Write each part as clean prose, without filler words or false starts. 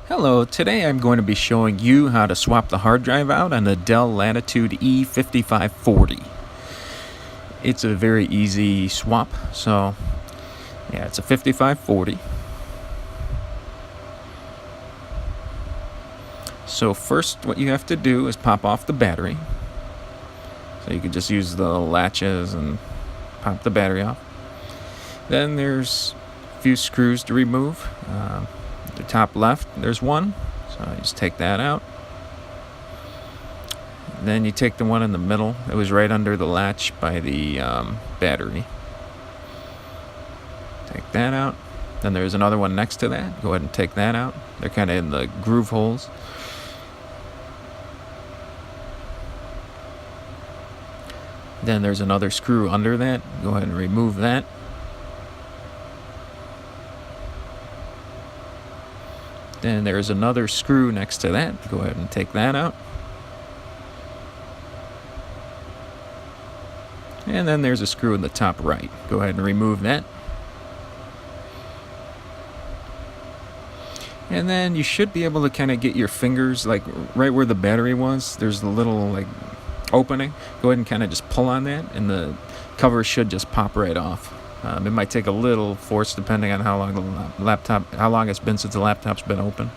Hello, today I'm going to be showing you how to swap the hard drive out on the Dell Latitude E5540. It's a very easy swap, so yeah, it's a 5540. So first what you have to do is pop off the battery. So you can just use the latches and pop the battery off. Then there's a few screws to remove. The top left, there's one, so I just take that out. Then you take the one in the middle. It was right under the latch by the battery. Take that out. Then there's another one next to that. Go ahead and take that out. They're kind of in the groove holes. Then there's another screw under that. Go ahead and remove that. Then there's another screw next to that. Go ahead and take that out. And then there's a screw in the top right. Go ahead and remove that. And then you should be able to kind of get your fingers like right where the battery was. There's the little like opening. Go ahead and kind of just pull on that and the cover should just pop right off. It might take a little force depending on how long it's been since the laptop's been open.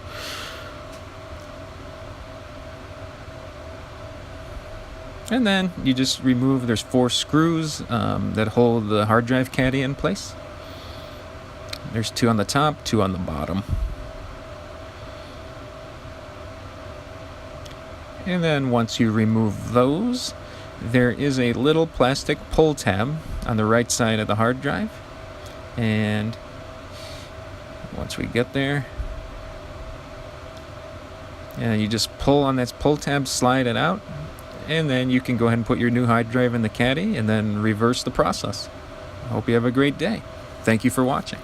And then you just remove, there's 4 screws that hold the hard drive caddy in place. There's 2 on the top, 2 on the bottom. And then once you remove those, there is a little plastic pull tab on the right side of the hard drive. And once we get there, you just pull on this pull tab, slide it out, and then you can go ahead and put your new hard drive in the caddy and then reverse the process. I hope you have a great day. Thank you for watching.